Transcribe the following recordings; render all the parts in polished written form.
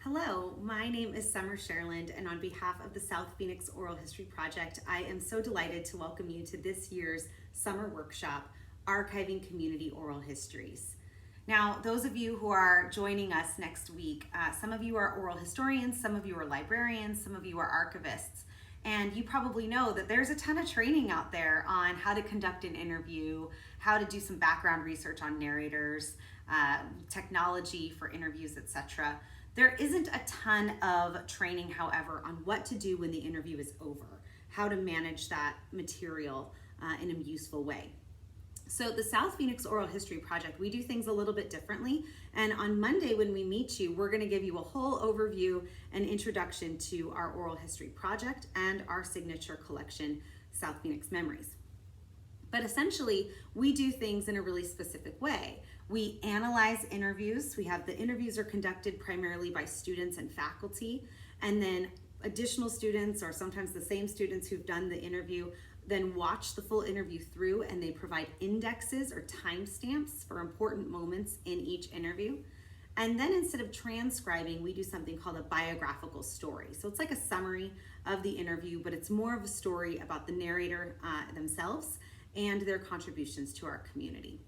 Hello, my name is Summer Sherland, and on behalf of the South Phoenix Oral History Project, I am so delighted to welcome you to this year's summer workshop, Archiving Community Oral Histories. Now, those of you who are joining us next week, some of you are oral historians, some of you are librarians, some of you are archivists, and you probably know that there's a ton of training out there on how to conduct an interview, how to do some background research on narrators, technology for interviews, etc. There isn't a ton of training, however, on what to do when the interview is over, how to manage that material in a useful way. So the South Phoenix Oral History Project, we do things a little bit differently. And on Monday when we meet you, we're gonna give you a whole overview and introduction to our oral history project and our signature collection, South Phoenix Memories. But essentially, we do things in a really specific way. We analyze interviews. The interviews are conducted primarily by students and faculty, and then additional students, or sometimes the same students who've done the interview, then watch the full interview through, and they provide indexes or timestamps for important moments in each interview. And then instead of transcribing, we do something called a biographical story. So it's like a summary of the interview, but it's more of a story about the narrator themselves and their contributions to our community.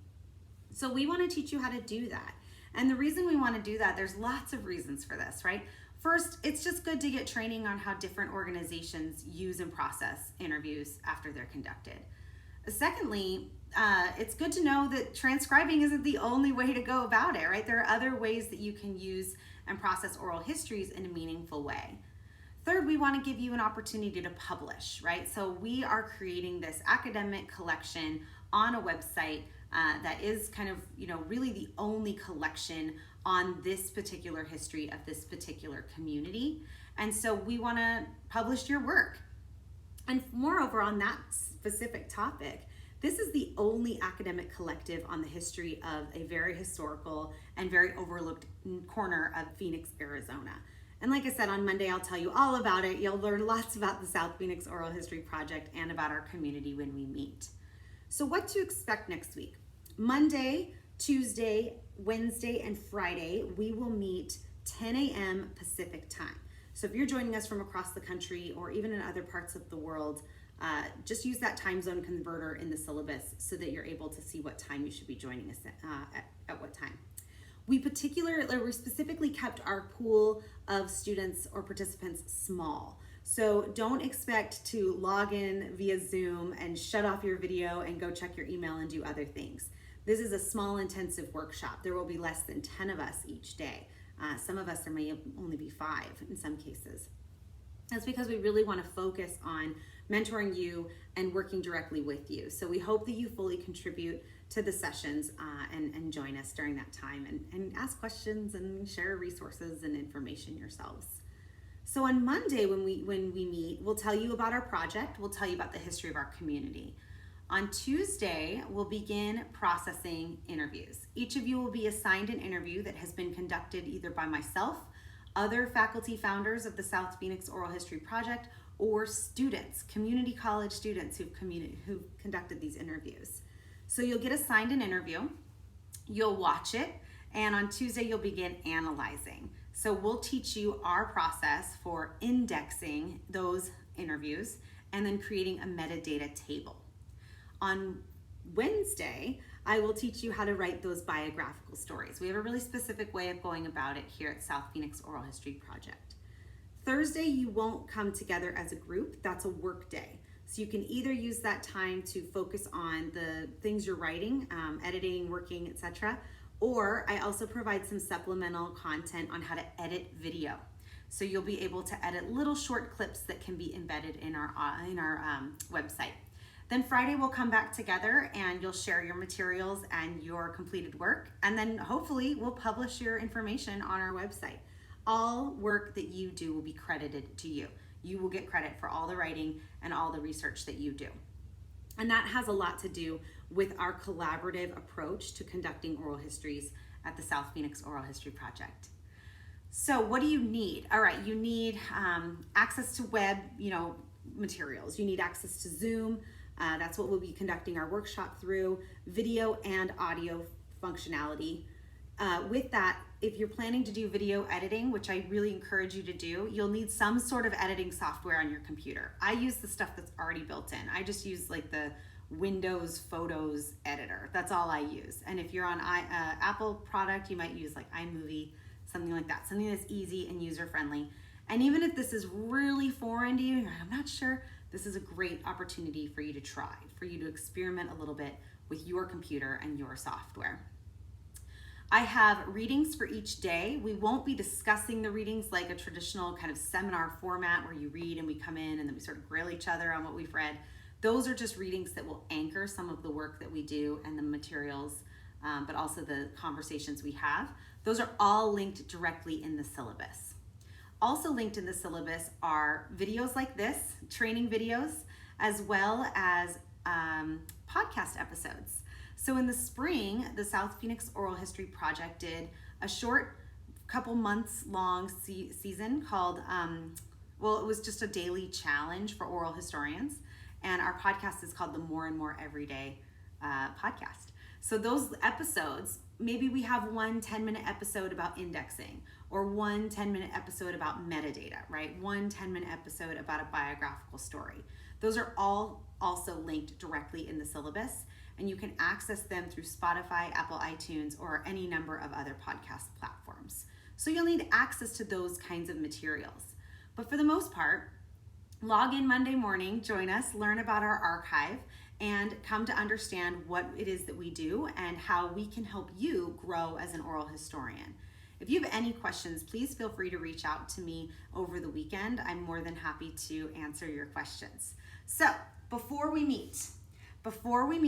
So we want to teach you how to do that. And the reason we want to do that, there's lots of reasons for this, right? First, it's just good to get training on how different organizations use and process interviews after they're conducted. Secondly, it's good to know that transcribing isn't the only way to go about it, right? There are other ways that you can use and process oral histories in a meaningful way. Third, we want to give you an opportunity to publish, right? So we are creating this academic collection on a website that is kind of, really the only collection on this particular history of this particular community. And so we want to publish your work. And moreover, on that specific topic, this is the only academic collective on the history of a very historical and very overlooked corner of Phoenix, Arizona. And like I said, on Monday, I'll tell you all about it. You'll learn lots about the South Phoenix Oral History Project and about our community when we meet. So what to expect next week? Monday, Tuesday, Wednesday, and Friday, we will meet 10 a.m. Pacific time. So if you're joining us from across the country or even in other parts of the world, just use that time zone converter in the syllabus so that you're able to see what time you should be joining us at what time. We specifically kept our pool of students or participants small. So don't expect to log in via Zoom and shut off your video and go check your email and do other things. This is a small intensive workshop. There will be less than 10 of us each day. Some of us, there may only be 5 in some cases. That's because we really want to focus on mentoring you and working directly with you. So we hope that you fully contribute to the sessions and join us during that time and ask questions and share resources and information yourselves. So on Monday when we meet, we'll tell you about our project, we'll tell you about the history of our community. On Tuesday, we'll begin processing interviews. Each of you will be assigned an interview that has been conducted either by myself, other faculty founders of the South Phoenix Oral History Project, or students, community college students who've conducted these interviews. So you'll get assigned an interview, you'll watch it, and on Tuesday you'll begin analyzing. So we'll teach you our process for indexing those interviews and then creating a metadata table. On Wednesday, I will teach you how to write those biographical stories. We have a really specific way of going about it here at South Phoenix Oral History Project. Thursday, you won't come together as a group. That's a work day. So you can either use that time to focus on the things you're writing, editing, working, etc. Or I also provide some supplemental content on how to edit video. So you'll be able to edit little short clips that can be embedded in our website. Then Friday we'll come back together and you'll share your materials and your completed work. And then hopefully we'll publish your information on our website. All work that you do will be credited to you. You will get credit for all the writing and all the research that you do. And that has a lot to do with our collaborative approach to conducting oral histories at the South Phoenix Oral History Project. So what do you need? All right, you need access to web, materials. You need access to Zoom. That's what we'll be conducting our workshop through, video and audio functionality. With that, if you're planning to do video editing, which I really encourage you to do, you'll need some sort of editing software on your computer. I use the stuff that's already built in. I just use like the Windows Photos editor. That's all I use. And if you're on Apple product, you might use like iMovie, something like that, something that's easy and user-friendly. And even if this is really foreign to you, I'm not sure, this is a great opportunity for you to try, for you to experiment a little bit with your computer and your software. I have readings for each day. We won't be discussing the readings like a traditional kind of seminar format where you read and we come in and then we sort of grill each other on what we've read. Those are just readings that will anchor some of the work that we do and the materials, but also the conversations we have. Those are all linked directly in the syllabus. Also linked in the syllabus are videos like this, training videos, as well as podcast episodes. So in the spring, the South Phoenix Oral History Project did a short, couple months long season called, it was just a daily challenge for oral historians. And our podcast is called the More and More Everyday podcast. So those episodes, maybe we have one 10-minute episode about indexing, or one 10-minute episode about metadata, right? One 10-minute episode about a biographical story. Those are all also linked directly in the syllabus, and you can access them through Spotify, Apple iTunes, or any number of other podcast platforms. So you'll need access to those kinds of materials. But for the most part, log in Monday morning, join us, learn about our archive, and come to understand what it is that we do and how we can help you grow as an oral historian. If you have any questions, please feel free to reach out to me over the weekend. I'm more than happy to answer your questions. So before we meet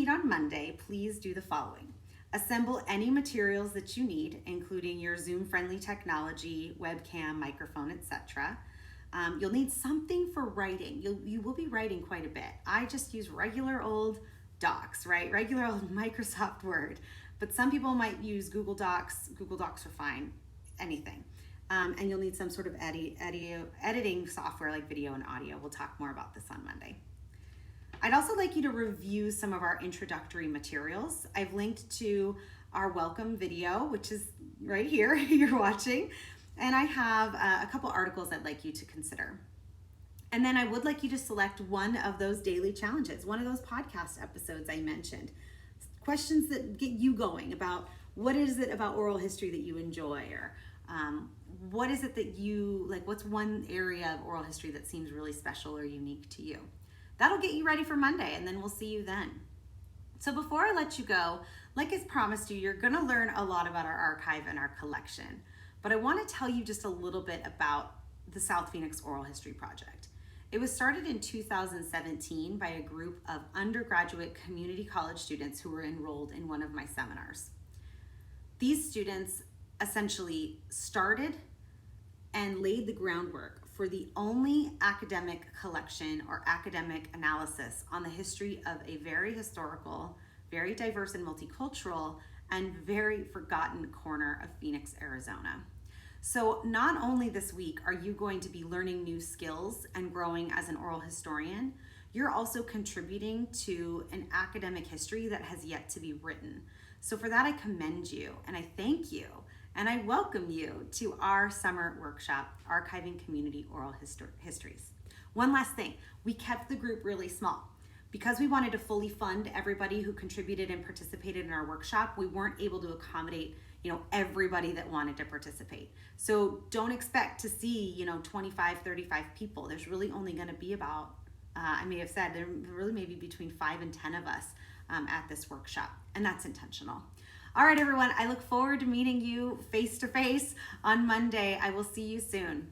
on Monday, please do the following. Assemble any materials that you need, including your Zoom-friendly technology, webcam, microphone, etc. You'll need something for writing. You will be writing quite a bit. I just use regular old docs, right? Regular old Microsoft Word. But some people might use Google Docs. Google Docs are fine, anything. And you'll need some sort of editing software like video and audio. We'll talk more about this on Monday. I'd also like you to review some of our introductory materials. I've linked to our welcome video, which is right here, you're watching. And I have a couple articles I'd like you to consider. And then I would like you to select one of those daily challenges, one of those podcast episodes I mentioned. Questions that get you going about what is it about oral history that you enjoy, or what is it that you, like what's one area of oral history that seems really special or unique to you. That'll get you ready for Monday, and then we'll see you then. So before I let you go, like I promised you, you're gonna learn a lot about our archive and our collection. But I want to tell you just a little bit about the South Phoenix Oral History Project. It was started in 2017 by a group of undergraduate community college students who were enrolled in one of my seminars. These students essentially started and laid the groundwork for the only academic collection or academic analysis on the history of a very historical, very diverse and multicultural, and very forgotten corner of Phoenix, Arizona. So not only this week are you going to be learning new skills and growing as an oral historian, you're also contributing to an academic history that has yet to be written. So for that, I commend you and I thank you and I welcome you to our summer workshop, Archiving Community Oral Histories. One last thing, we kept the group really small. Because we wanted to fully fund everybody who contributed and participated in our workshop, we weren't able to accommodate, everybody that wanted to participate. So don't expect to see, 25, 35 people. There's really only gonna be about, I may have said, there really may be between 5 and 10 of us at this workshop, and that's intentional. All right, everyone, I look forward to meeting you face to face on Monday. I will see you soon.